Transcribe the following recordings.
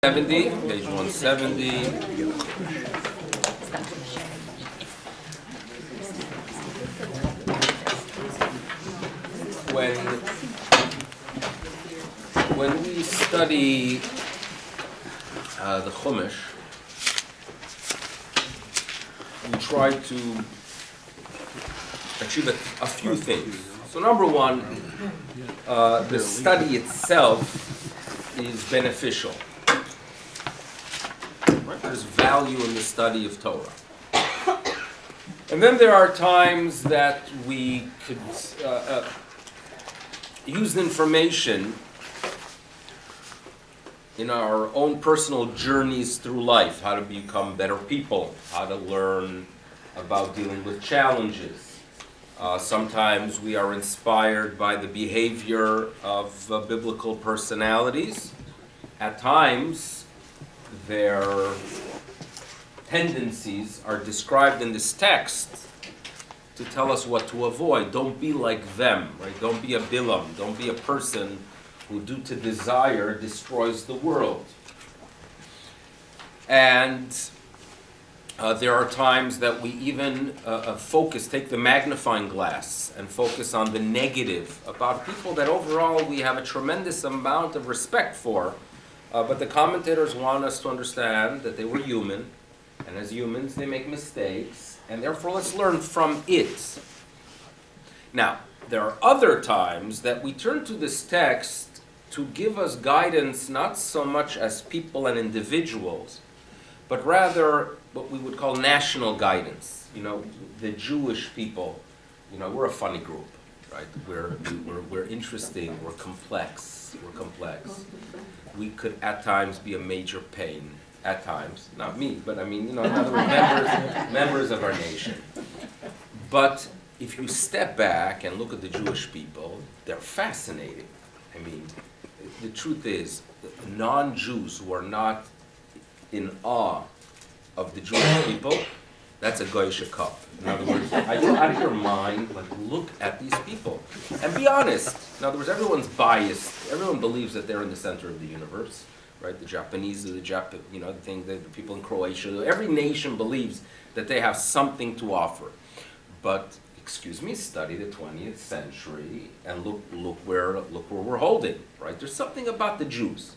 Page 170. When we study the Chumash, we try to achieve a few things. So number one, the study itself is beneficial. There's value in the study of Torah. And then there are times that we could use information in our own personal journeys through life, how to become better people, how to learn about dealing with challenges. Sometimes we are inspired by the behavior of biblical personalities. At times, their tendencies are described in this text to tell us what to avoid. Don't be like them, right? Don't be a Bilam. Don't be a person who, due to desire, destroys the world. And there are times that we even take the magnifying glass and focus on the negative about people that overall we have a tremendous amount of respect for. But the commentators want us to understand that they were human, and as humans they make mistakes, and therefore let's learn from it. Now, there are other times that we turn to this text to give us guidance not so much as people and individuals, but rather what we would call national guidance. You know, the Jewish people, we're a funny group, right? We're interesting, we're complex. We could at times be a major pain. At times, not me, but in other words, members of our nation. But if you step back and look at the Jewish people, they're fascinating. The truth is, non-Jews who are not in awe of the Jewish people, that's a goyish cup. In other words, are you out of your mind? Look at these people and be honest. In other words, everyone's biased. Everyone believes that they're in the center of the universe, right? The Japanese, the people in Croatia. Every nation believes that they have something to offer. But study the 20th century and look where we're holding, right? There's something about the Jews,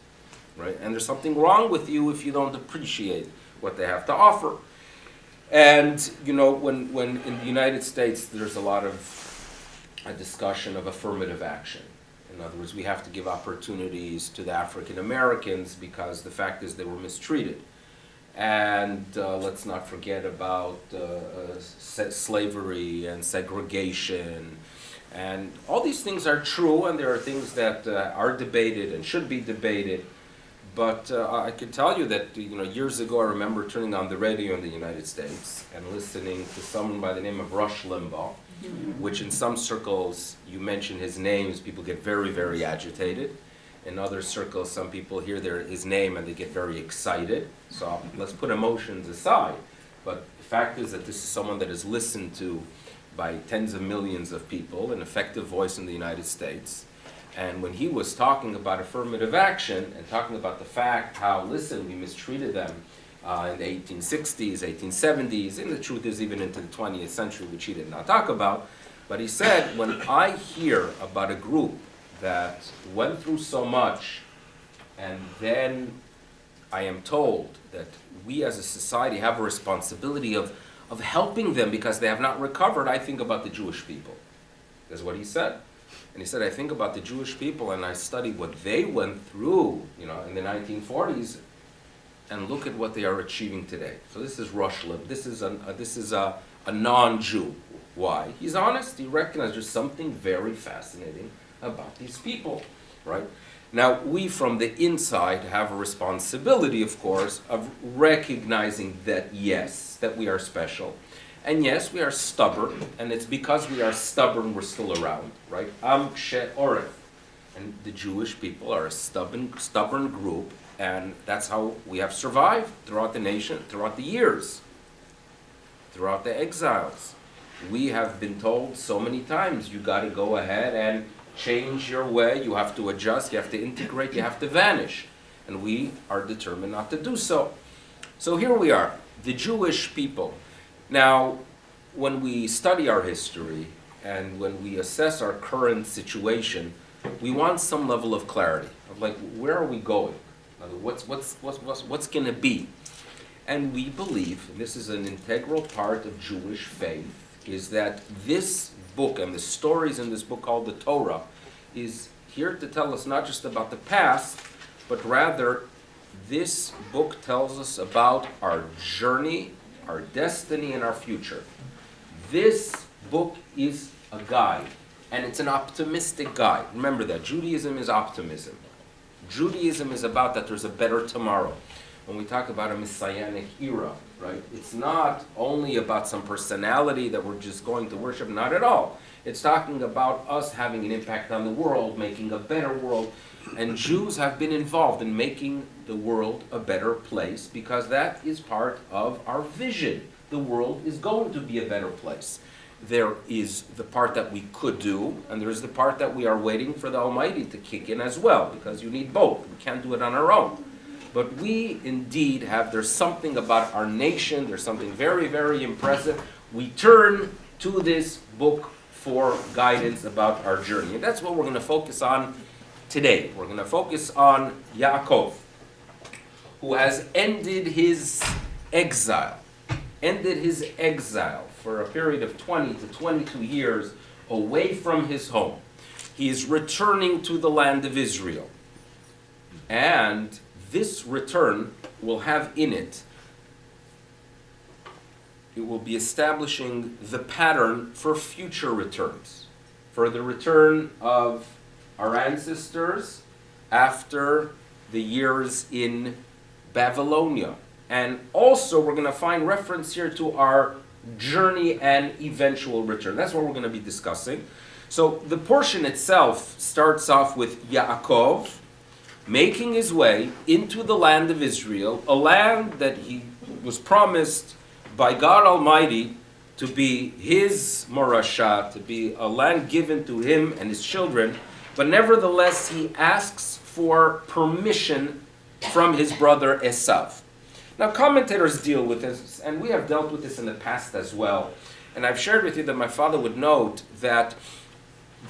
right? And there's something wrong with you if you don't appreciate what they have to offer. And, when in the United States, there's a lot of a discussion of affirmative action. In other words, we have to give opportunities to the African Americans because the fact is they were mistreated. And let's not forget about slavery and segregation. And all these things are true, and there are things that are debated and should be debated. But I can tell you that, years ago I remember turning on the radio in the United States and listening to someone by the name of Rush Limbaugh, which in some circles, you mention his names, people get very, very agitated. In other circles, some people hear his name and they get very excited. So let's put emotions aside. But the fact is that this is someone that is listened to by tens of millions of people, an effective voice in the United States. And when he was talking about affirmative action and talking about the fact how, we mistreated them in the 1860s, 1870s, and the truth is even into the 20th century, which he did not talk about. But he said, when I hear about a group that went through so much, and then I am told that we as a society have a responsibility of helping them because they have not recovered, I think about the Jewish people. That's what he said. And he said, I think about the Jewish people and I study what they went through, in the 1940s, and look at what they are achieving today. So this is Rush Limbaugh. This is a non-Jew. Why? He's honest. He recognizes there's something very fascinating about these people, right? Now, we from the inside have a responsibility, of course, of recognizing that, yes, that we are special. And yes, we are stubborn, and it's because we are stubborn we're still around, right? Am kshe oref. And the Jewish people are a stubborn group, and that's how we have survived throughout the nation, throughout the years, throughout the exiles. We have been told so many times, you got to go ahead and change your way, you have to adjust, you have to integrate, you have to vanish. and we are determined not to do so. So here we are, the Jewish people. Now, when we study our history and when we assess our current situation, we want some level of clarity of like, where are we going? What's going to be? And we believe, and this is an integral part of Jewish faith, is that this book and the stories in this book called the Torah is here to tell us not just about the past, but rather this book tells us about our journey, our destiny, and our future. This book is a guide, and it's an optimistic guide. Remember that Judaism is optimism. Judaism is about that there's a better tomorrow. When we talk about a messianic era, right? It's not only about some personality that we're just going to worship, not at all. It's talking about us having an impact on the world, making a better world. And Jews have been involved in making the world a better place because that is part of our vision. The world is going to be a better place. There is the part that we could do, and there is the part that we are waiting for the Almighty to kick in as well, because you need both. We can't do it on our own. But we indeed there's something about our nation, there's something very, very impressive. We turn to this book for guidance about our journey. And that's what we're going to focus on today. We're going to focus on Yaakov, who has ended his exile for a period of 20 to 22 years away from his home. He is returning to the land of Israel. And this return will have in it will be establishing the pattern for future returns, for the return of our ancestors after the years in Babylonia. And also we're going to find reference here to our journey and eventual return. That's what we're going to be discussing. So the portion itself starts off with Yaakov making his way into the land of Israel, a land that he was promised by God Almighty to be his morasha, to be a land given to him and his children, but nevertheless he asks for permission from his brother Esav. Now commentators deal with this, and we have dealt with this in the past as well, and I've shared with you that my father would note that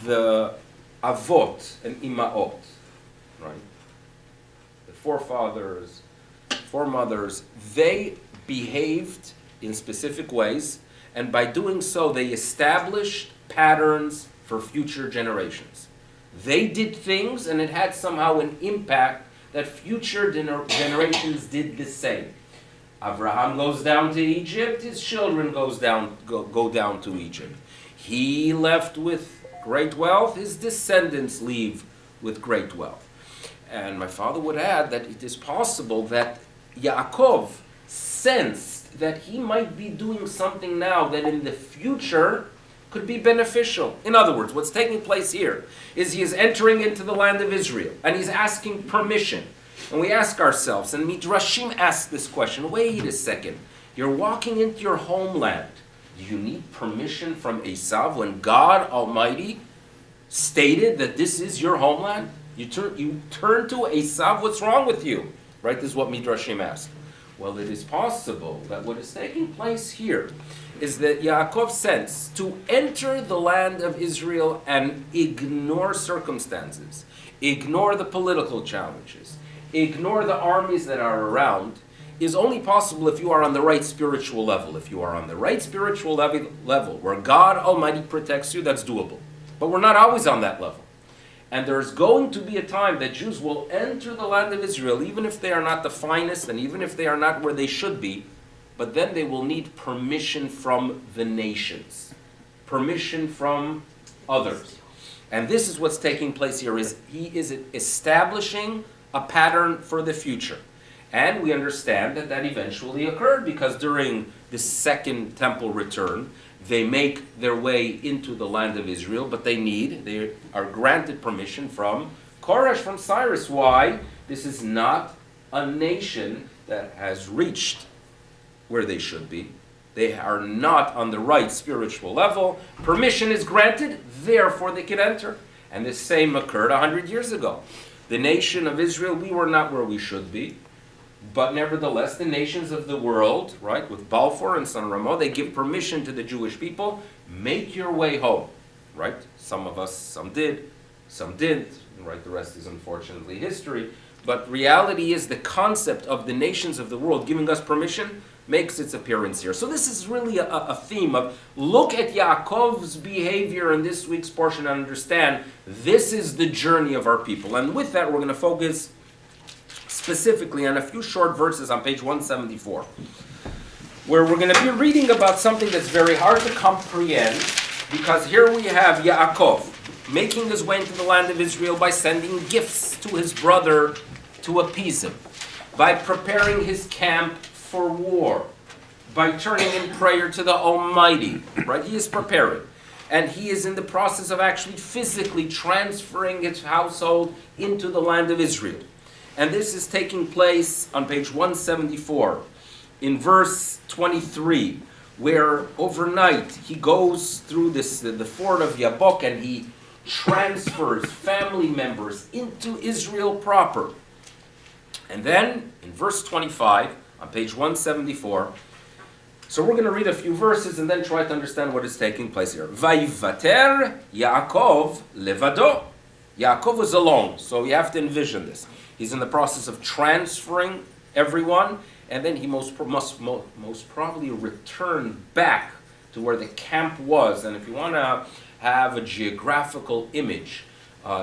the avot and imaot, right? Forefathers, foremothers, they behaved in specific ways, and by doing so, they established patterns for future generations. They did things, and it had somehow an impact that future generations did the same. Abraham goes down to Egypt, his children go down to Egypt. He left with great wealth, his descendants leave with great wealth. And my father would add that it is possible that Yaakov sensed that he might be doing something now that in the future could be beneficial. In other words, what's taking place here is he is entering into the land of Israel, and he's asking permission. And we ask ourselves, and Midrashim ask this question, wait a second, you're walking into your homeland. Do you need permission from Esav when God Almighty stated that this is your homeland? You turn to Esav, what's wrong with you? Right, this is what Midrashim ask. Well, it is possible that what is taking place here is that Yaakov sensed to enter the land of Israel and ignore circumstances, ignore the political challenges, ignore the armies that are around, is only possible if you are on the right spiritual level. If you are on the right spiritual level where God Almighty protects you, that's doable. But we're not always on that level. And there's going to be a time that Jews will enter the land of Israel, even if they are not the finest and even if they are not where they should be, but then they will need permission from the nations, permission from others. And this is what's taking place here, is he is establishing a pattern for the future. And we understand that that eventually occurred because during the second temple return, they make their way into the land of Israel, but they are granted permission from Koresh, from Cyrus. Why? This is not a nation that has reached where they should be. They are not on the right spiritual level. Permission is granted, therefore they can enter. And the same occurred 100 years ago. The nation of Israel, we were not where we should be. But nevertheless, the nations of the world, right, with Balfour and San Ramo, they give permission to the Jewish people, make your way home, right? Some of us, some did, some didn't, right? The rest is unfortunately history. But reality is the concept of the nations of the world giving us permission makes its appearance here. So this is really a theme of look at Yaakov's behavior in this week's portion and understand this is the journey of our people. And with that, we're going to focus specifically on a few short verses on page 174, where we're going to be reading about something that's very hard to comprehend, because here we have Yaakov making his way into the land of Israel by sending gifts to his brother to appease him, by preparing his camp for war, by turning in prayer to the Almighty, right? He is preparing. And he is in the process of actually physically transferring his household into the land of Israel. And this is taking place on page 174, in verse 23, where overnight he goes through the ford of Yabok and he transfers family members into Israel proper. And then in verse 25, on page 174, so we're going to read a few verses and then try to understand what is taking place here. Vayivater Yaakov levado. Yaakov was alone, so you have to envision this. He's in the process of transferring everyone, and then he most probably return back to where the camp was. And if you want to have a geographical image,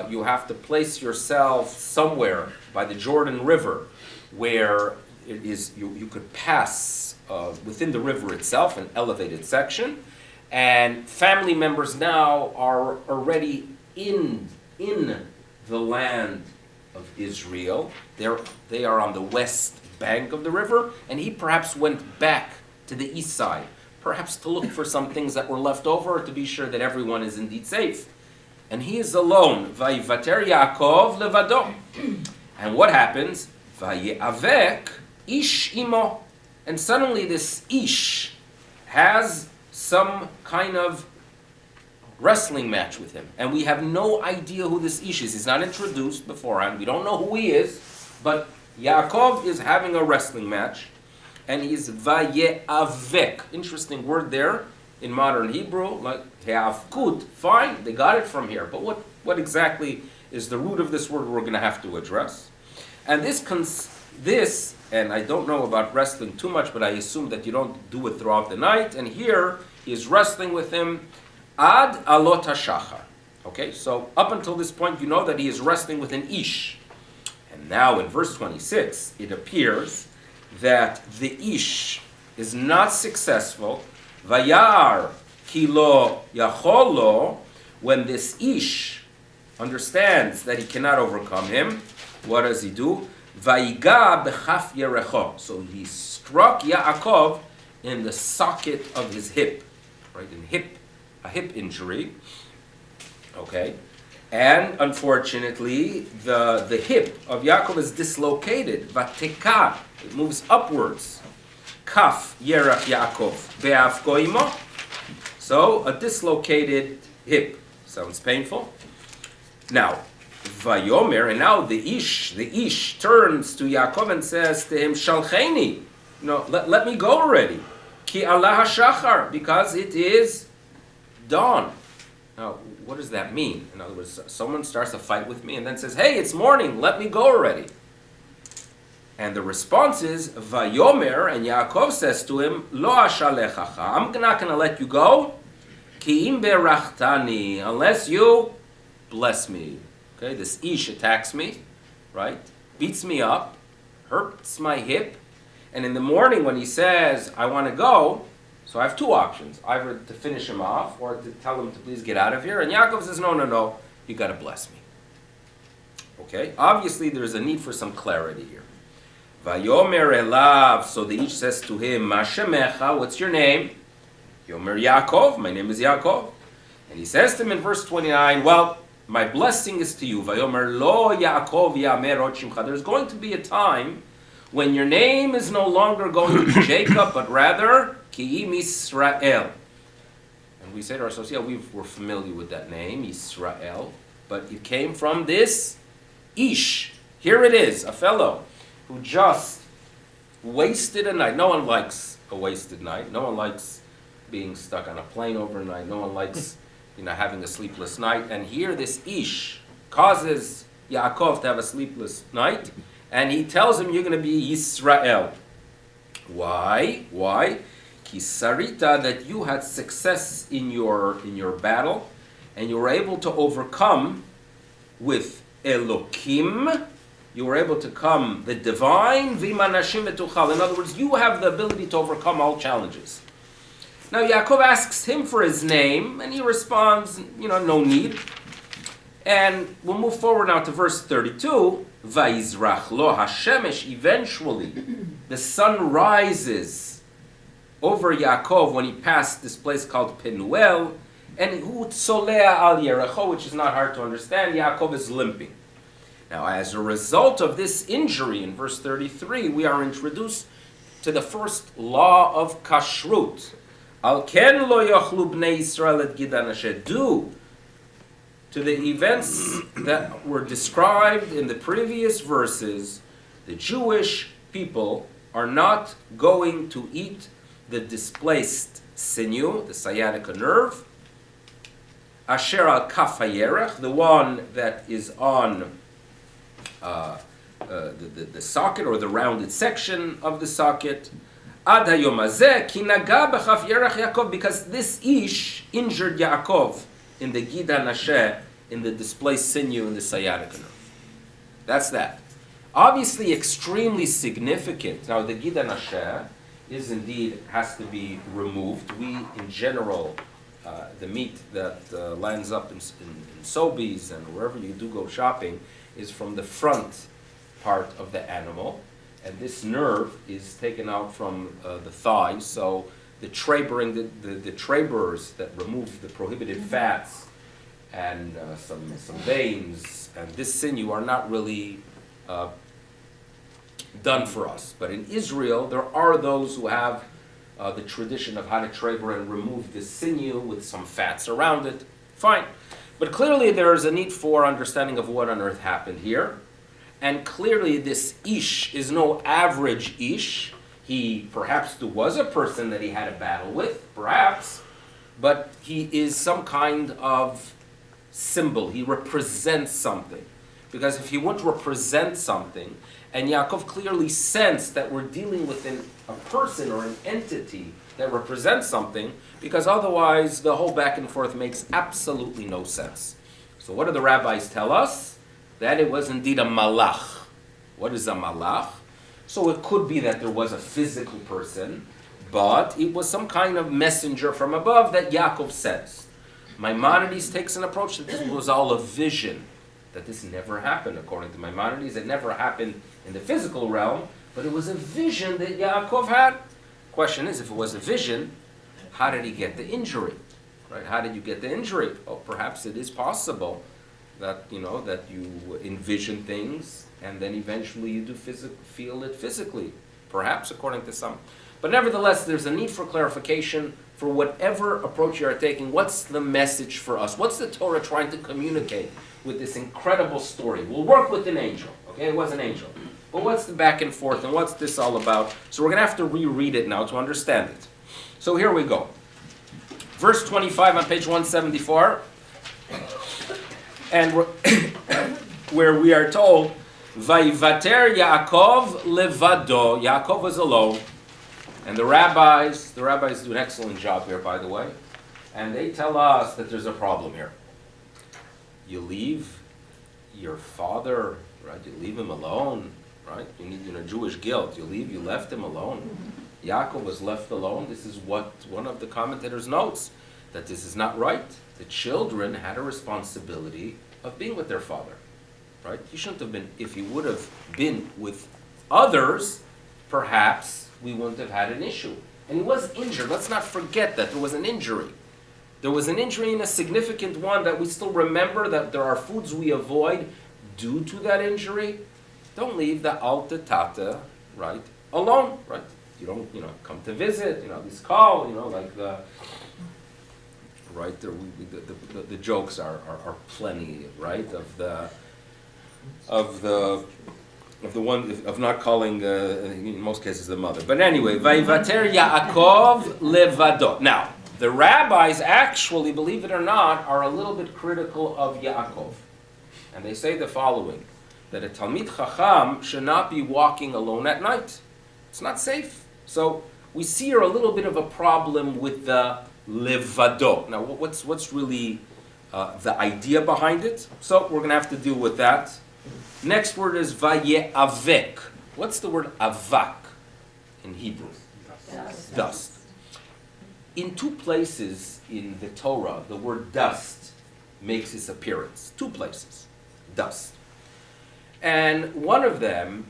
you have to place yourself somewhere by the Jordan River where it is you could pass within the river itself, an elevated section, and family members now are already in the land of Israel. They are on the west bank of the river, and he perhaps went back to the east side, perhaps to look for some things that were left over, to be sure that everyone is indeed safe. And he is alone. Vayivater Yaakov levado. And what happens? Vayeavek ish imo. And suddenly this ish has some kind of wrestling match with him. And we have no idea who this ish is. He's not introduced beforehand. We don't know who he is. But Yaakov is having a wrestling match. And he's vayeavek. Interesting word there in modern Hebrew. Like heavkut. Fine, they got it from here. But what exactly is the root of this word we're going to have to address? And this, and I don't know about wrestling too much, but I assume that you don't do it throughout the night. And here he is wrestling with him ad alot hashachar. Okay, so up until this point, you know that he is wrestling with an ish. And now in verse 26, it appears that the ish is not successful. Vayar kilo yacholo, when this ish understands that he cannot overcome him, what does he do? Vayiga bechaf yerecho. So he struck Yaakov in the socket of his hip, right? A hip injury. Okay, and unfortunately, the hip of Yaakov is dislocated. Vateka, it moves upwards. Kaf yerach Yaakov be'af goimo. So a dislocated hip sounds painful. Now, Vayomer, and now the ish turns to Yaakov and says to him, Shalcheni, let me go already. Ki Allah hashachar, because it is dawn. Now, what does that mean? In other words, someone starts a fight with me and then says, hey, it's morning, let me go already. And the response is, Vayomer, and Yaakov says to him, Lo ashalechacha, I'm not going to let you go, Ki im berachtani, unless you bless me. Okay, this ish attacks me, right? Beats me up, hurts my hip, and in the morning when he says, I want to go, so I have two options, either to finish him off or to tell him to please get out of here. And Yaakov says, no, you got to bless me. Okay, obviously there's a need for some clarity here. Vayomer elav, so the ish says to him, Ma shemecha, what's your name? Yomer Yaakov, my name is Yaakov. And he says to him in verse 29, well, my blessing is to you. Vayomer lo Yaakov yamer ot shimcha. There's going to be a time when your name is no longer going to be Jacob, but rather Ki'im Israel. And we say to ourselves, yeah, we're familiar with that name, Israel, but it came from this Ish, here it is, a fellow who just wasted a night. No one likes a wasted night. No one likes being stuck on a plane overnight. No one likes, having a sleepless night. And here this Ish causes Yaakov to have a sleepless night, and he tells him, you're going to be Yisrael. Why? Why? Kisarita, that you had success in your battle, and you were able to overcome with Elokim. You were able to come the divine, v'manashim v'tuchal. In other words, you have the ability to overcome all challenges. Now Yaakov asks him for his name, and he responds, no need. And we'll move forward now to verse 32. Vayizrach lo hashemesh. Eventually, the sun rises over Yaakov when he passed this place called Penuel, and hu tzolea al Yericho, which is not hard to understand. Yaakov is limping. Now, as a result of this injury, in verse 33, we are introduced to the first law of kashrut. Al ken lo yochlu bnei Yisrael et gidan asher. Due to the events that were described in the previous verses, the Jewish people are not going to eat the displaced sinew, the sciatica nerve, asher al kaf hayerech, the one that is on the socket or the rounded section of the socket, ad hayom hazeh ki naga b'chaf yerech Yaakov, because this ish injured Yaakov in the Gid HaNasheh, in the displaced sinew in the sciatica nerve. That's that. Obviously extremely significant. Now the Gid HaNasheh has to be removed. We, in general, the meat that lands up in Sobeys and wherever you do go shopping is from the front part of the animal. And this nerve is taken out from the thigh. So the trabering, the trabers that remove the prohibited fats and some veins and this sinew are not really done for us. But in Israel, there are those who have the tradition of how to traber and remove the sinew with some fats around it. Fine. But clearly there is a need for understanding of what on earth happened here. And clearly this Ish is no average Ish. Perhaps there was a person that he had a battle with, perhaps, but he is some kind of symbol. He represents something. Because if he wouldn't represent something, and Yaakov clearly sensed that we're dealing with a person or an entity that represents something, because otherwise the whole back and forth makes absolutely no sense. So what do the rabbis tell us? That it was indeed a malach. What is a malach? So it could be that there was a physical person, but it was some kind of messenger from above that Yaakov sensed. Maimonides takes an approach that this was all a vision, that this never happened. According to Maimonides, it never happened in the physical realm, but it was a vision that Yaakov had. Question is, if it was a vision, how did he get the injury? Right? How did you get the injury? Oh, perhaps it is possible that that you envision things and then eventually you do feel it physically. Perhaps, according to some. But nevertheless, there's a need for clarification for whatever approach you are taking. What's the message for us? What's the Torah trying to communicate with this incredible story? We'll work with an angel. Okay, it was an angel. But what's the back and forth and what's this all about? So we're going to have to reread it now to understand it. So here we go. Verse 25 on page 174. And where we are told, Vayivater Yaakov levado. Yaakov was alone. And the rabbis do an excellent job here, by the way. And they tell us that there's a problem here. You leave your father, right? You leave him alone, right? You need, Jewish guilt. You left him alone. Yaakov was left alone. This is what one of the commentators notes, that this is not right. The children had a responsibility of being with their father, right? He shouldn't have been, if he would have been with others, perhaps we wouldn't have had an issue. And he was injured. Let's not forget that there was an injury. There was an injury, and a significant one, that we still remember that there are foods we avoid due to that injury. Don't leave the alta tata, right, alone, right? You don't, come to visit, this call, like the, right, the jokes are plenty, right, of the of not calling in most cases the mother. But anyway, Vayivater Yaakov levado. Now, the rabbis actually, believe it or not, are a little bit critical of Yaakov. And they say the following, that a Talmid Chacham should not be walking alone at night. It's not safe. So we see here a little bit of a problem with the levado. Now, what's really the idea behind it? So we're going to have to deal with that. Next word is vayeavek. What's the word avak in Hebrew? Dust. In two places in the Torah, the word dust makes its appearance. Two places. Dust. And one of them,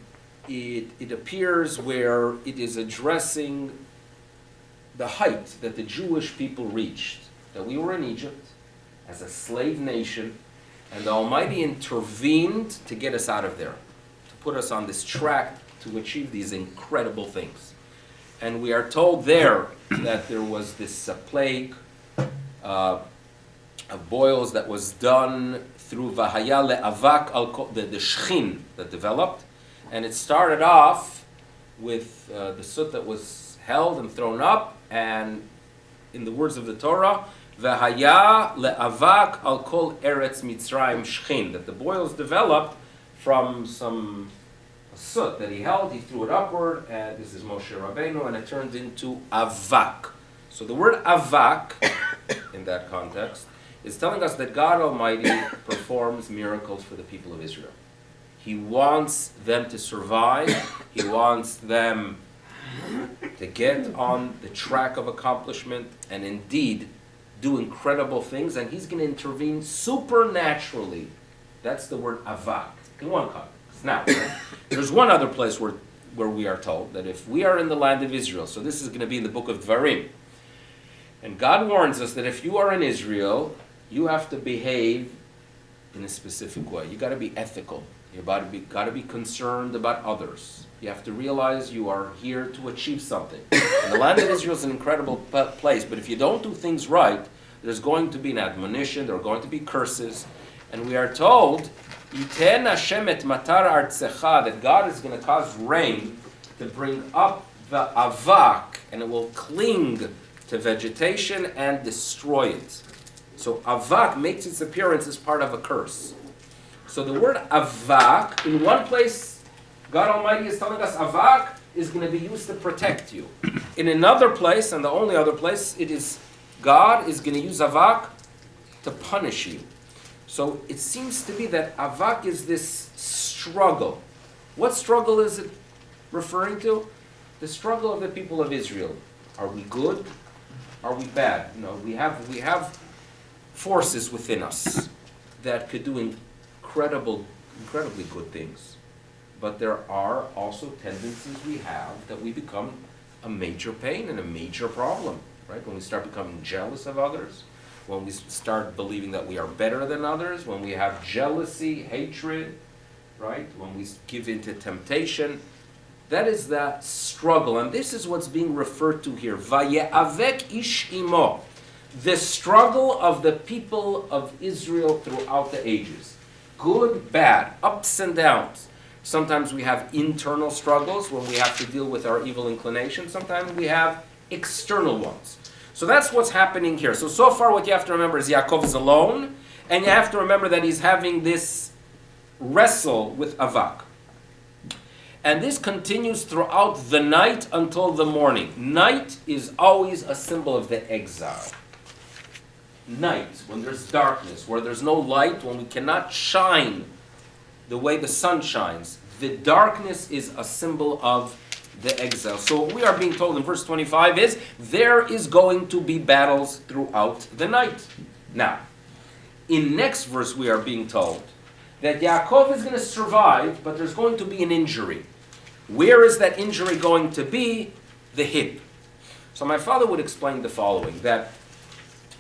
it appears where it is addressing the height that the Jewish people reached. That we were in Egypt as a slave nation, and the Almighty intervened to get us out of there, to put us on this track to achieve these incredible things. And we are told there that there was this plague of boils that was done through Vahaya le'avak, the shchin that developed. And it started off with the soot that was held and thrown up, and in the words of the Torah, V'haya le'avak al kol eretz Mitzrayim shchin, that the boils developed from some soot that he held, he threw it upward, and this is Moshe Rabbeinu, and it turned into avak. So the word avak, in that context, is telling us that God Almighty performs miracles for the people of Israel. He wants them to survive. He wants them to get on the track of accomplishment and indeed do incredible things, and He's going to intervene supernaturally. That's the word avak in one context. Now, there's one other place where we are told that if we are in the land of Israel, so this is going to be in the book of Dvarim, and God warns us that if you are in Israel, you have to behave in a specific way. You got to be ethical. You got to be concerned about others. You have to realize you are here to achieve something. And the land of Israel is an incredible place, but if you don't do things right, there's going to be an admonition, there are going to be curses, and we are told, Yiten Hashem et matar artzecha, that God is going to cause rain to bring up the avak, and it will cling to vegetation and destroy it. So avak makes its appearance as part of a curse. So the word avak, in one place, God Almighty is telling us avak is going to be used to protect you. In another place, and the only other place, it is God is going to use avak to punish you. So it seems to be that avak is this struggle. What struggle is it referring to? The struggle of the people of Israel. Are we good? Are we bad? No, we have forces within us that could do incredibly good things. But there are also tendencies we have that we become a major pain and a major problem, right? When we start becoming jealous of others, when we start believing that we are better than others, when we have jealousy, hatred, right? When we give into temptation, that is that struggle. And this is what's being referred to here. Vayeavek ish imo. The struggle of the people of Israel throughout the ages. Good, bad, ups and downs. Sometimes we have internal struggles when we have to deal with our evil inclinations. Sometimes we have external ones. So that's what's happening here. So far what you have to remember is Yaakov is alone, and you have to remember that he's having this wrestle with avak. And this continues throughout the night until the morning. Night is always a symbol of the exile. Night, when there's darkness, where there's no light, when we cannot shine the way the sun shines, the darkness is a symbol of the exile. So what we are being told in verse 25 is, there is going to be battles throughout the night. Now, in next verse we are being told that Yaakov is going to survive, but there's going to be an injury. Where is that injury going to be? The hip. So my father would explain the following, that,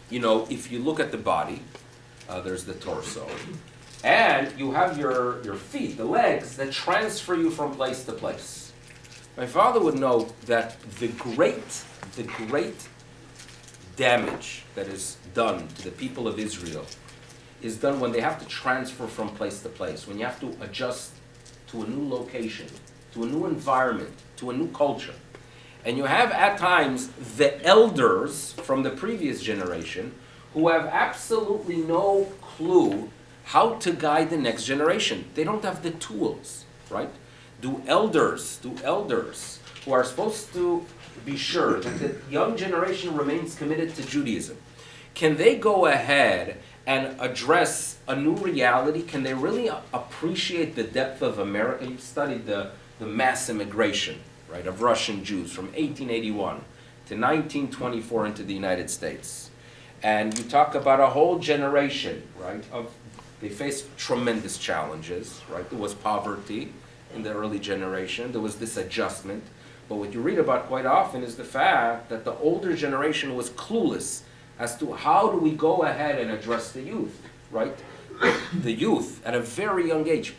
if you look at the body, there's the torso, and you have your feet, the legs, that transfer you from place to place. My father would note that the great damage that is done to the people of Israel is done when they have to transfer from place to place, when you have to adjust to a new location, to a new environment, to a new culture. And you have at times the elders from the previous generation who have absolutely no clue how to guide the next generation. They don't have the tools, right? Do elders who are supposed to be sure that the young generation remains committed to Judaism, can they go ahead and address a new reality? Can they really appreciate the depth of America? You've studied the mass immigration, right, of Russian Jews from 1881 to 1924 into the United States. And you talk about a whole generation, right, they faced tremendous challenges, right? There was poverty in the early generation. There was this adjustment. But what you read about quite often is the fact that the older generation was clueless as to how do we go ahead and address the youth, right? The youth, at a very young age,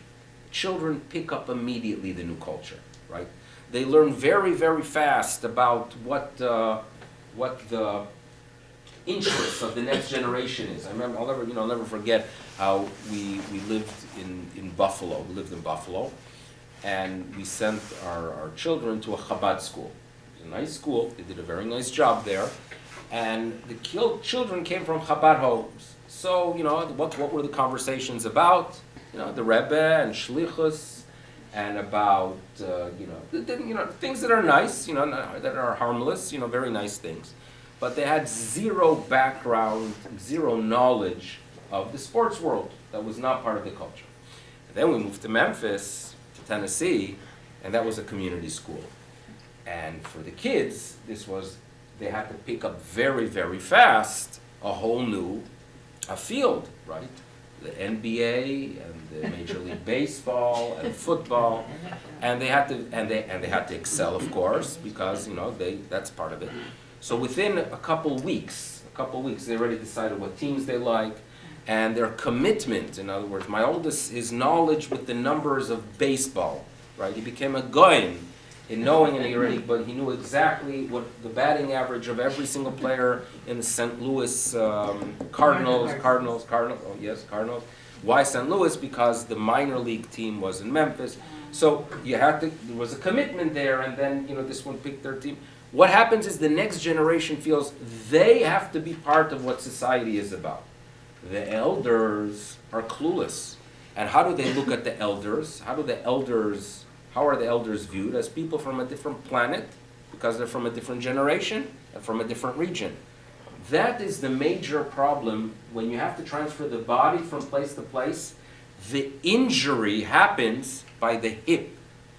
children pick up immediately the new culture, right? They learn very, very fast about what the interests of the next generation is. I remember, I'll never forget how we lived in Buffalo. We lived in Buffalo, and we sent our children to a Chabad school. It was a nice school. They did a very nice job there. And the children came from Chabad homes. So, what were the conversations about? The Rebbe and Shlichus, and about, things that are nice, that are harmless, very nice things. But they had zero background, zero knowledge of the sports world. That was not part of the culture. And then we moved to Memphis, to Tennessee, and that was a community school. And for the kids, they had to pick up very, very fast a whole new field, right? The NBA and the Major League Baseball and football, and they had to excel, of course, because that's part of it. So within a couple weeks, they already decided what teams they like, and their commitment. In other words, my oldest, his knowledge with the numbers of baseball, right? He became a goyim in knowing it but he knew exactly what the batting average of every single player in the St. Louis Cardinals. Oh yes, Cardinals. Why St. Louis? Because the minor league team was in Memphis. So there was a commitment there, and then this one picked their team. What happens is the next generation feels they have to be part of what society is about. The elders are clueless. And how do they look at the elders? How are the elders viewed? As people from a different planet, because they're from a different generation and from a different region. That is the major problem when you have to transfer the body from place to place. The injury happens by the hip,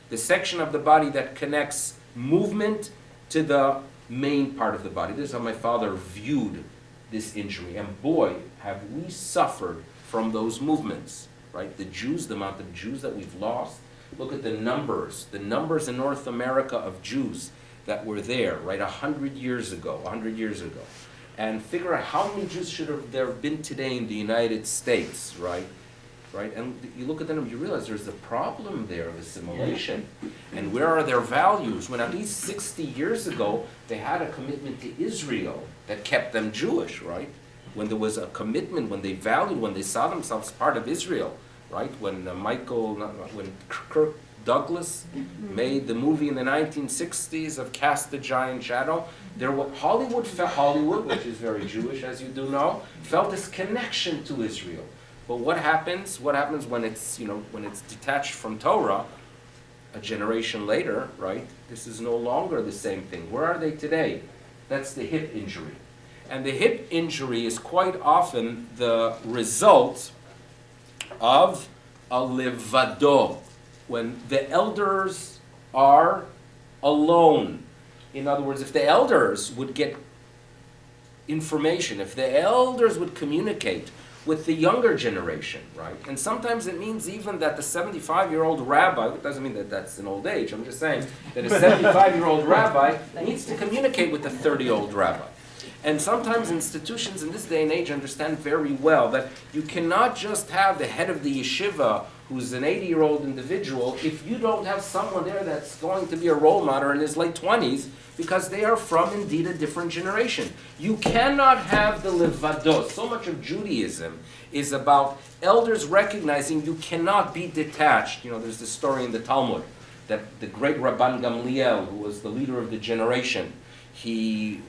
the section of the body that connects movement to the main part of the body. This is how my father viewed this injury. And boy, have we suffered from those movements, right? The amount of Jews that we've lost. Look at the numbers in North America of Jews that were there, right, 100 years ago. And figure out how many Jews there have been today in the United States, right? And you look at them, you realize there's a problem there of assimilation. And where are their values? When at least 60 years ago, they had a commitment to Israel that kept them Jewish, right? When there was a commitment, when they valued, when they saw themselves part of Israel, right? When Kirk Douglas made the movie in the 1960s of Cast the Giant Shadow, Hollywood, which is very Jewish, as you do know, felt this connection to Israel. But what happens when it's detached from Torah a generation later, right? This is no longer the same thing. Where are they today? That's the hip injury. And the hip injury is quite often the result of a levado, when the elders are alone. In other words, if the elders would get information, if the elders would communicate with the younger generation, right? And sometimes it means even that the 75-year-old rabbi, it doesn't mean that that's an old age, I'm just saying that a 75-year-old rabbi needs to communicate with a 30-year-old rabbi. And sometimes institutions in this day and age understand very well that you cannot just have the head of the yeshiva who's an 80-year-old individual, if you don't have someone there that's going to be a role model in his late 20s, because they are from indeed a different generation. You cannot have the levados. So much of Judaism is about elders recognizing you cannot be detached. There's this story in the Talmud that the great Rabban Gamliel, who was the leader of the generation, there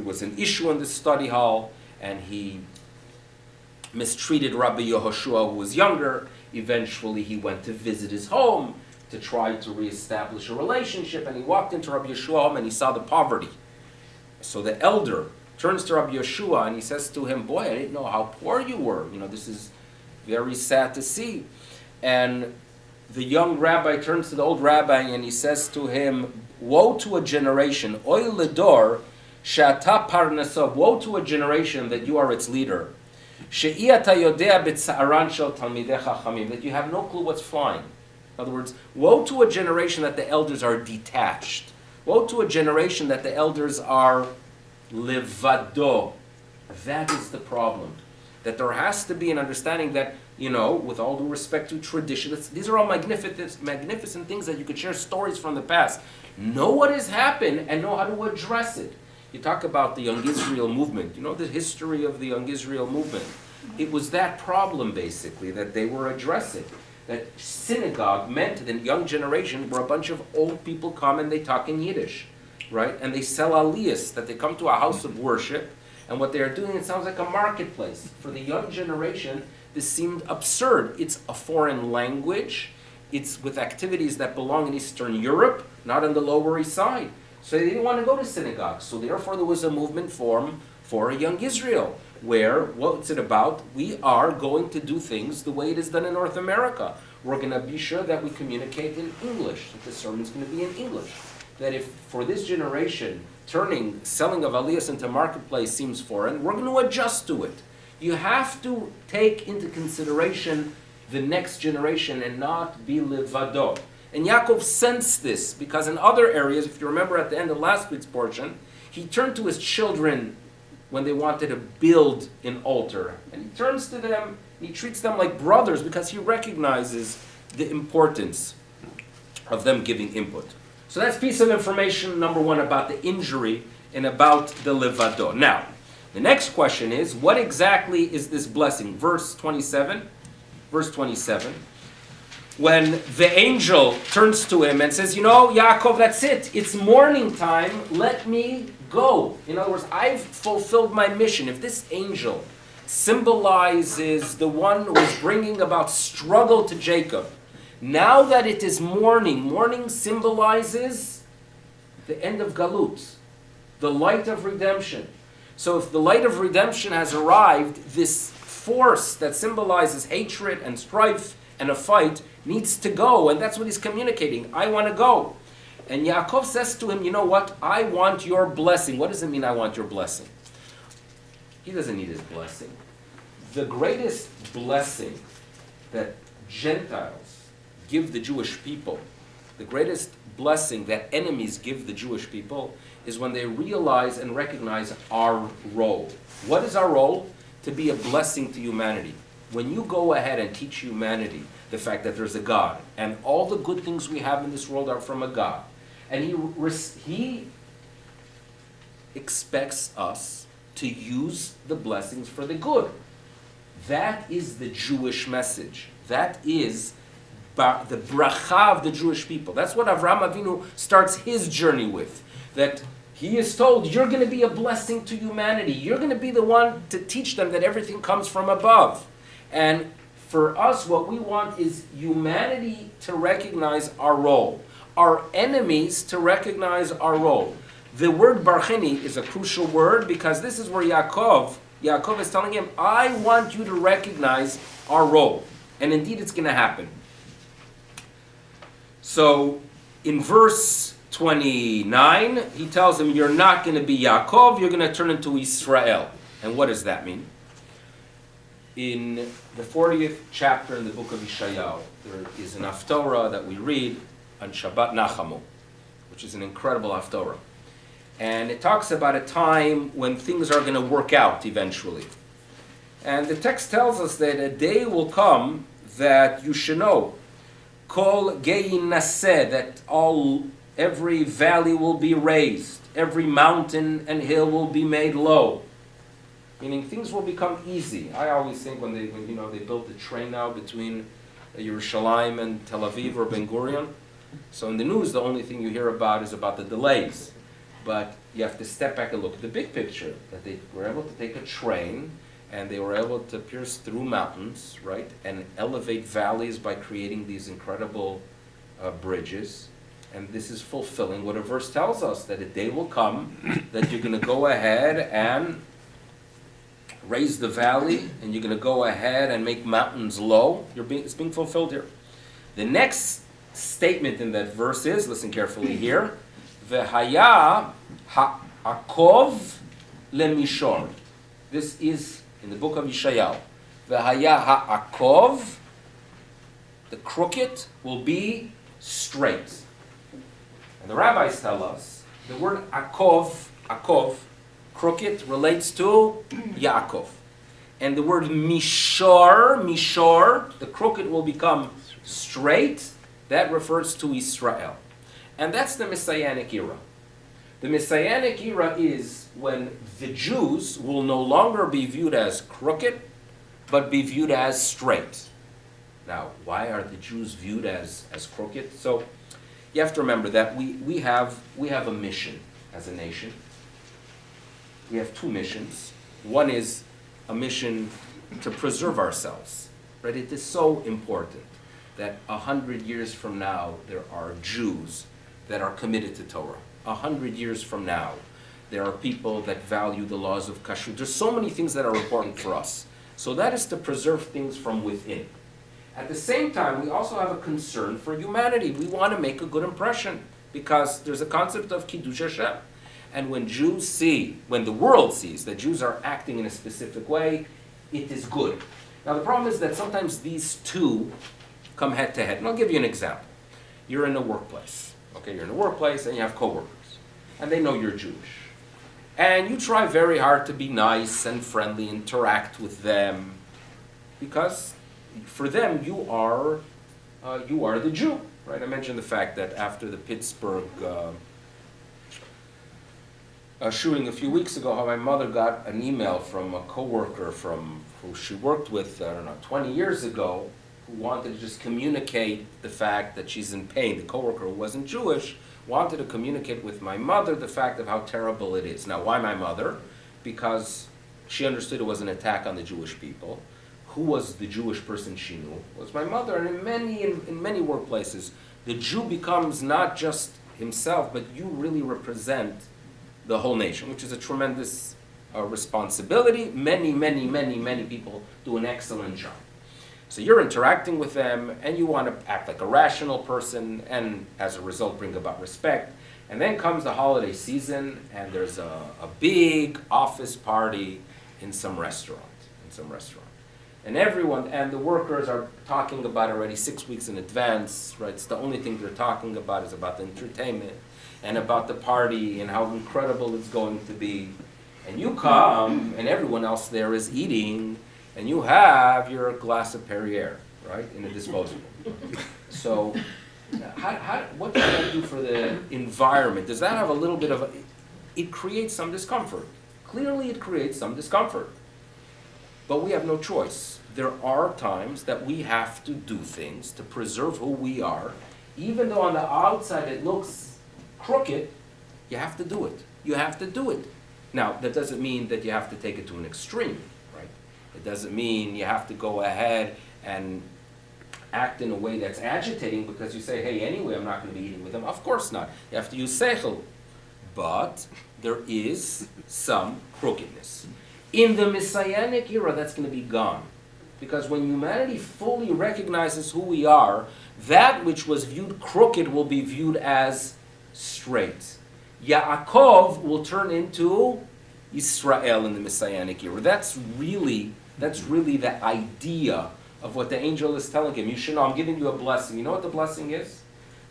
was an issue in the study hall, and he mistreated Rabbi Yehoshua, who was younger. Eventually, he went to visit his home to try to reestablish a relationship, and he walked into Rabbi Yeshua's home and he saw the poverty. So the elder turns to Rabbi Yeshua and he says to him, "Boy, I didn't know how poor you were. This is very sad to see." And the young rabbi turns to the old rabbi and he says to him, "Woe to a generation, oy ledor, she'ata parnasa, woe to a generation that you are its leader. She'i ata yodea b'tza'aran shel talmidei chachamim, that you have no clue what's flying." In other words, woe to a generation that the elders are detached. Woe to a generation that the elders are levado. That is the problem. That there has to be an understanding that, with all due respect to tradition, these are all magnificent things that you could share stories from the past. Know what has happened and know how to address it. You talk about the Young Israel movement. The history of the Young Israel movement. It was that problem, basically, that they were addressing. That synagogue meant to the young generation where a bunch of old people come and they talk in Yiddish, right? And they sell aliyahs, that they come to a house of worship, and what they are doing, it sounds like a marketplace. For the young generation, this seemed absurd. It's a foreign language. It's with activities that belong in Eastern Europe, not on the Lower East Side. So they didn't want to go to synagogue. So therefore there was a movement formed for a Young Israel, where, what's it about? We are going to do things the way it is done in North America. We're going to be sure that we communicate in English, that the sermon's going to be in English. That if for this generation, selling of aliyahs into marketplace seems foreign, we're going to adjust to it. You have to take into consideration the next generation and not be levado. And Yaakov sensed this, because in other areas, if you remember at the end of last week's portion, he turned to his children when they wanted to build an altar. And he turns to them, and he treats them like brothers because he recognizes the importance of them giving input. So that's piece of information number one about the injury and about the levado. Now, the next question is, what exactly is this blessing? Verse 27. When the angel turns to him and says, Yaakov, that's it. It's morning time. Let me go. In other words, I've fulfilled my mission. If this angel symbolizes the one who is bringing about struggle to Jacob, now that it is morning symbolizes the end of Galut, the light of redemption. So if the light of redemption has arrived, this force that symbolizes hatred and strife and a fight needs to go, and that's what he's communicating. I want to go. And Yaakov says to him, you know what? I want your blessing. What does it mean, I want your blessing? He doesn't need his blessing. The greatest blessing that Gentiles give the Jewish people, the greatest blessing that enemies give the Jewish people, is when they realize and recognize our role. What is our role? To be a blessing to humanity. When you go ahead and teach humanity the fact that there's a God, and all the good things we have in this world are from a God, and he expects us to use the blessings for the good. That is the Jewish message. That is the bracha of the Jewish people. That's what Avraham Avinu starts his journey with. That he is told, you're going to be a blessing to humanity. You're going to be the one to teach them that everything comes from above. And for us, what we want is humanity to recognize our role. Our enemies to recognize our role. The word barcheni is a crucial word because this is where Yaakov is telling him, I want you to recognize our role. And indeed it's going to happen. So in verse 29, he tells him, you're not going to be Yaakov, you're going to turn into Israel. And what does that mean? In the 40th chapter in the book of Yeshayahu, there is an haftorah that we read on Shabbat Nachamu, which is an incredible haftorah. And it talks about a time when things are going to work out eventually. And the text tells us that a day will come that you should know. Kol gein naseh, that every valley will be raised, every mountain and hill will be made low. Meaning things will become easy. I always think when they built the train now between Yerushalayim and Tel Aviv or Ben Gurion. So in the news, the only thing you hear about is about the delays. But you have to step back and look at the big picture, that they were able to take a train and they were able to pierce through mountains, right, and elevate valleys by creating these incredible bridges. And this is fulfilling what a verse tells us, that a day will come that you're going to go ahead and raise the valley, and you're going to go ahead and make mountains low. It's being fulfilled here. The next statement in that verse is, listen carefully here, V'haya ha'akov lemishor. This is in the book of Yeshayahu. V'haya ha'akov, the crooked will be straight. And the rabbis tell us, the word akov, crooked, relates to Yaakov. And the word mishor, the crooked will become straight, that refers to Israel. And that's the Messianic era. The Messianic era is when the Jews will no longer be viewed as crooked, but be viewed as straight. Now, why are the Jews viewed as crooked? So, you have to remember that we have a mission as a nation. We have two missions. One is a mission to preserve ourselves. Right? It is so important that 100 years from now there are Jews that are committed to Torah. 100 years from now there are people that value the laws of kashrut. There's so many things that are important for us. So that is to preserve things from within. At the same time, we also have a concern for humanity. We want to make a good impression because there's a concept of Kiddush Hashem. And when the world sees that Jews are acting in a specific way, it is good. Now the problem is that sometimes these two come head to head. And I'll give you an example. You're in a workplace. Okay, you're in a workplace and you have coworkers. And they know you're Jewish. And you try very hard to be nice and friendly, interact with them, because for them you are the Jew. Right? I mentioned the fact that after the Pittsburgh shooting a few weeks ago, how my mother got an email from a coworker who she worked with, 20 years ago, who wanted to just communicate the fact that she's in pain. The coworker who wasn't Jewish wanted to communicate with my mother the fact of how terrible it is. Now, why my mother? Because she understood it was an attack on the Jewish people. Who was the Jewish person she knew? It was my mother. And in many workplaces, the Jew becomes not just himself, but you really represent the whole nation, which is a tremendous responsibility. Many people do an excellent job. So you're interacting with them, and you want to act like a rational person, and as a result bring about respect. And then comes the holiday season, and there's a big office party in some restaurant. And the workers are talking about already 6 weeks in advance, right? It's the only thing they're talking about is about the entertainment and about the party and how incredible it's going to be. And you come, and everyone else there is eating, and you have your glass of Perrier, right, in a disposable. So, what does that do for the environment? Does that have a little bit of it creates some discomfort. Clearly it creates some discomfort. But we have no choice. There are times that we have to do things to preserve who we are. Even though on the outside it looks crooked, you have to do it. You have to do it. Now, that doesn't mean that you have to take it to an extreme, right? It doesn't mean you have to go ahead and act in a way that's agitating because you say, hey, anyway, I'm not going to be eating with them. Of course not. You have to use seichel. But there is some crookedness. In the Messianic era, that's going to be gone. Because when humanity fully recognizes who we are, that which was viewed crooked will be viewed as straight. Yaakov will turn into Israel in the Messianic era. That's really the idea of what the angel is telling him. You should know, I'm giving you a blessing. You know what the blessing is?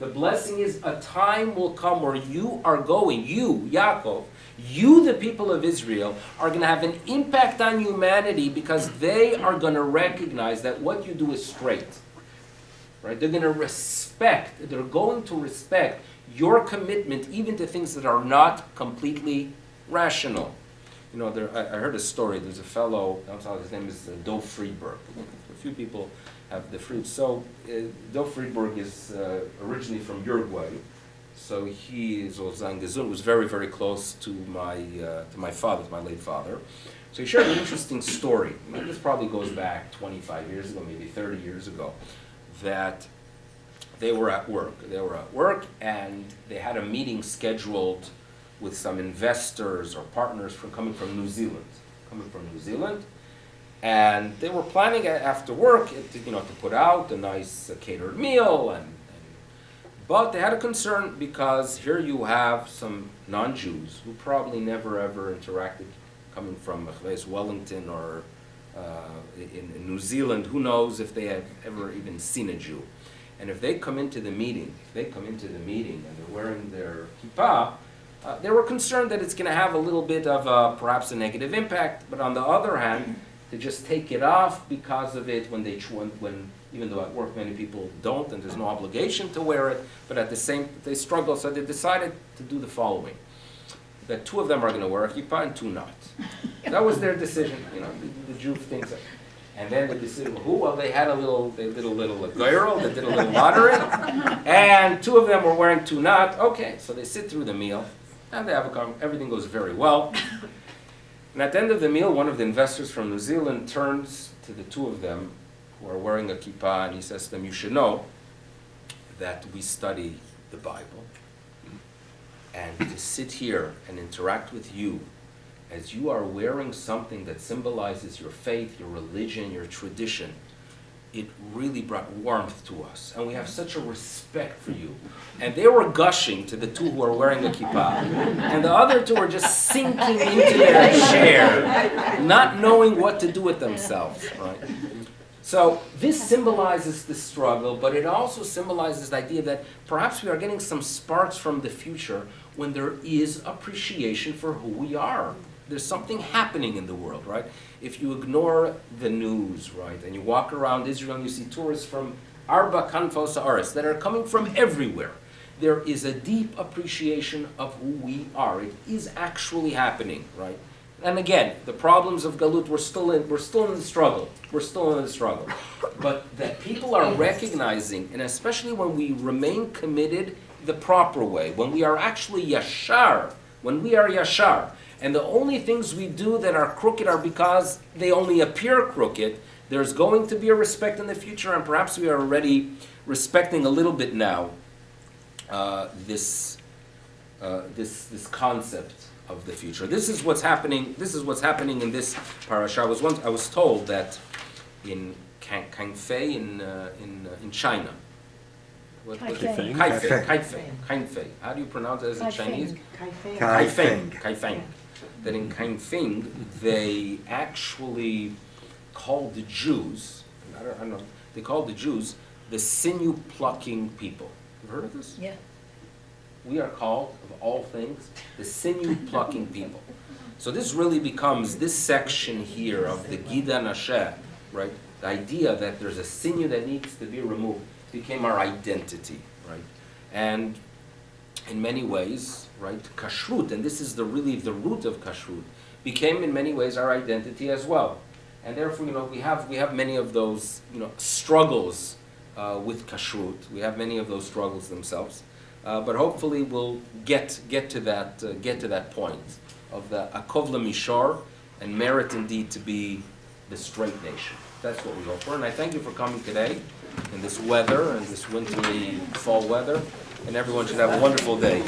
The blessing is a time will come where you are going, you, Yaakov, you, the people of Israel, are going to have an impact on humanity because they are going to recognize that what you do is straight. Right? They're going to respect your commitment even to things that are not completely rational. You know, I heard a story. There's a fellow, his name is Dov Friedberg. A few people have the fruit. So Dov Friedberg is originally from Uruguay. So he was very, very close to my father, to my late father. So he shared an interesting story. This probably goes back 25 years ago, maybe 30 years ago, that they were at work. And they had a meeting scheduled with some investors or partners coming from New Zealand. And they were planning after work, to put out a nice catered meal. But they had a concern because here you have some non-Jews who probably never ever interacted, coming from Wellington or in New Zealand. Who knows if they have ever even seen a Jew? And if they come into the meeting, and they're wearing their kippah, they were concerned that it's going to have a little bit of perhaps a negative impact. But on the other hand, to just take it off because of it when even though at work many people don't and there's no obligation to wear it, but at the same they struggle, so they decided to do the following: that 2 of them are going to wear a kippah and 2 not. That was their decision. The Jew thinks that. And then the decision, who? Well, they did a little girl, they did a little lottery, and 2 of them were wearing 2 not. Okay, so they sit through the meal, and they have everything goes very well. And at the end of the meal, one of the investors from New Zealand turns to the 2 of them who are wearing a kippah, and he says to them, "You should know that we study the Bible, and to sit here and interact with you as you are wearing something that symbolizes your faith, your religion, your tradition, it really brought warmth to us. And we have such a respect for you." And they were gushing to the 2 who are wearing a kippah. And the other 2 were just sinking into their chair, not knowing what to do with themselves. Right? So this symbolizes the struggle, but it also symbolizes the idea that perhaps we are getting some sparks from the future when there is appreciation for who we are. There's something happening in the world, right? If you ignore the news, right, and you walk around Israel and you see tourists from Arba Kanfos Haaretz that are coming from everywhere, there is a deep appreciation of who we are. It is actually happening, right? And again, the problems of Galut, we're still in the struggle. But that people are recognizing, and especially when we remain committed the proper way, when we are actually yashar, and the only things we do that are crooked are because they only appear crooked, there's going to be a respect in the future, and perhaps we are already respecting a little bit now this concept of the future. This is what's happening in this parasha. I was told that in Kaifei in China. Kaifei. How do you pronounce it as a Chinese? Kaifeng. That in Kaifeng they actually called the Jews. I don't know. They called the Jews the sinew-plucking people. You've heard of this? Yeah. We are called, of all things, the sinew-plucking people. So this really becomes, this section here of the Gida Nasheh, right? The idea that there's a sinew that needs to be removed became our identity, right? And in many ways, right, kashrut, and this is really the root of kashrut, became in many ways our identity as well. And therefore, we have many of those, struggles with kashrut. We have many of those struggles themselves. But hopefully we'll get to that point of the akov lemishar and merit indeed to be the straight nation. That's what we hope for. And I thank you for coming today in this weather, in this wintry fall weather. And everyone should have a wonderful day.